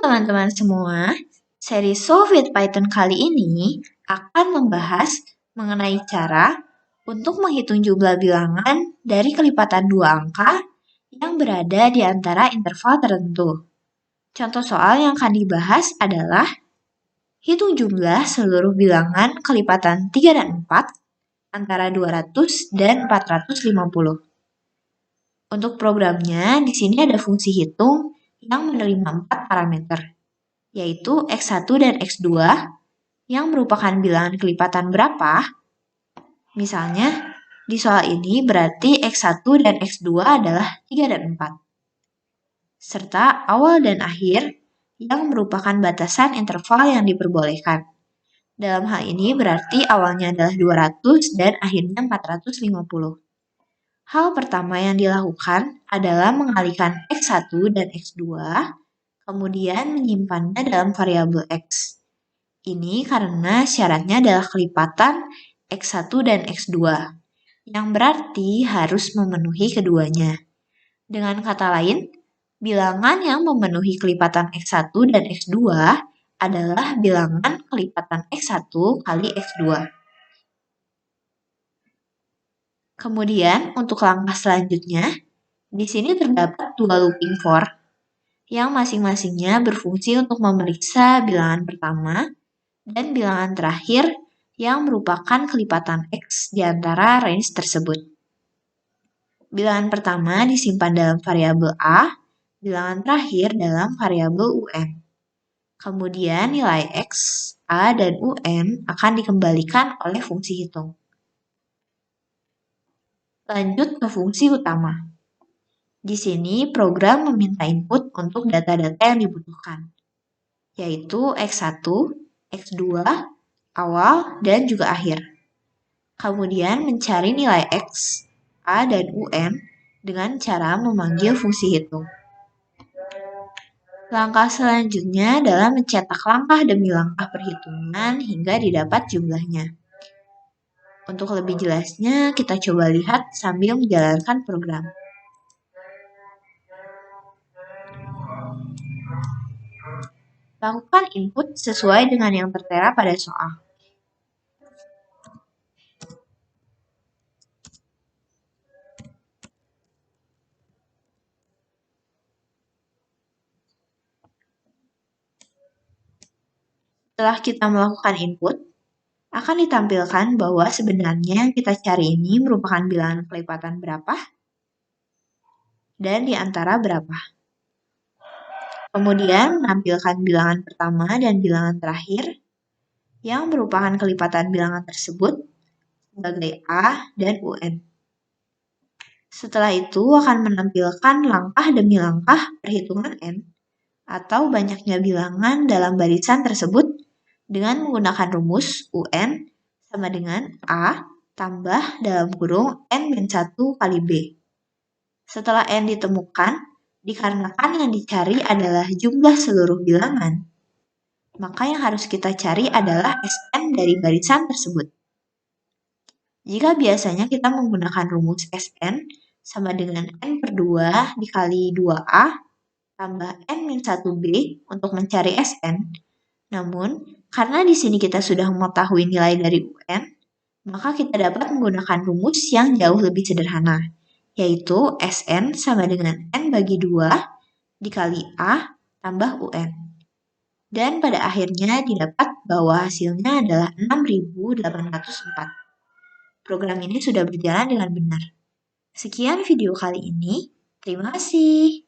teman-teman semua, seri Solve with Python kali ini akan membahas mengenai cara untuk menghitung jumlah bilangan dari kelipatan dua angka yang berada di antara interval tertentu. Contoh soal yang akan dibahas adalah hitung jumlah seluruh bilangan kelipatan 3 dan 4 antara 200 dan 450. Untuk programnya, di sini ada fungsi hitung yang menerima 4 parameter, yaitu X1 dan X2 yang merupakan bilangan kelipatan berapa. Misalnya, di soal ini berarti X1 dan X2 adalah 3 dan 4. Serta awal dan akhir yang merupakan batasan interval yang diperbolehkan. Dalam hal ini berarti awalnya adalah 200 dan akhirnya 450. Hal pertama yang dilakukan adalah mengalihkan X1 dan X2, kemudian menyimpannya dalam variabel X. Ini karena syaratnya adalah kelipatan X1 dan X2, yang berarti harus memenuhi keduanya. Dengan kata lain, bilangan yang memenuhi kelipatan X1 dan X2 adalah bilangan kelipatan X1 kali X2. Kemudian, untuk langkah selanjutnya, di sini terdapat dua looping for, yang masing-masingnya berfungsi untuk memeriksa bilangan pertama dan bilangan terakhir yang merupakan kelipatan X di antara range tersebut. Bilangan pertama disimpan dalam variabel A, bilangan terakhir dalam variabel UN. Kemudian nilai X, A, dan UN akan dikembalikan oleh fungsi hitung. Lanjut ke fungsi utama. Di sini program meminta input untuk data-data yang dibutuhkan, yaitu X1, X2, awal, dan juga akhir. Kemudian mencari nilai X, A, dan UN dengan cara memanggil fungsi hitung. Langkah selanjutnya adalah mencetak langkah demi langkah perhitungan hingga didapat jumlahnya. Untuk lebih jelasnya, kita coba lihat sambil menjalankan program. Lakukan input sesuai dengan yang tertera pada soal. Setelah kita melakukan input, akan ditampilkan bahwa sebenarnya yang kita cari ini merupakan bilangan kelipatan berapa dan di antara berapa. Kemudian menampilkan bilangan pertama dan bilangan terakhir yang merupakan kelipatan bilangan tersebut sebagai A dan UN. Setelah itu akan menampilkan langkah demi langkah perhitungan N atau banyaknya bilangan dalam barisan tersebut dengan menggunakan rumus UN sama dengan A tambah dalam kurung N-1 kali B. Setelah N ditemukan, dikarenakan yang dicari adalah jumlah seluruh bilangan, maka yang harus kita cari adalah Sn dari barisan tersebut. Jika biasanya kita menggunakan rumus Sn sama dengan N per 2 dikali 2A tambah N-1B untuk mencari Sn. Namun, karena di sini kita sudah mengetahui nilai dari UN, maka kita dapat menggunakan rumus yang jauh lebih sederhana, yaitu Sn sama dengan N bagi 2 dikali A tambah UN. Dan pada akhirnya didapat bahwa hasilnya adalah 6.804. Program ini sudah berjalan dengan benar. Sekian video kali ini. Terima kasih.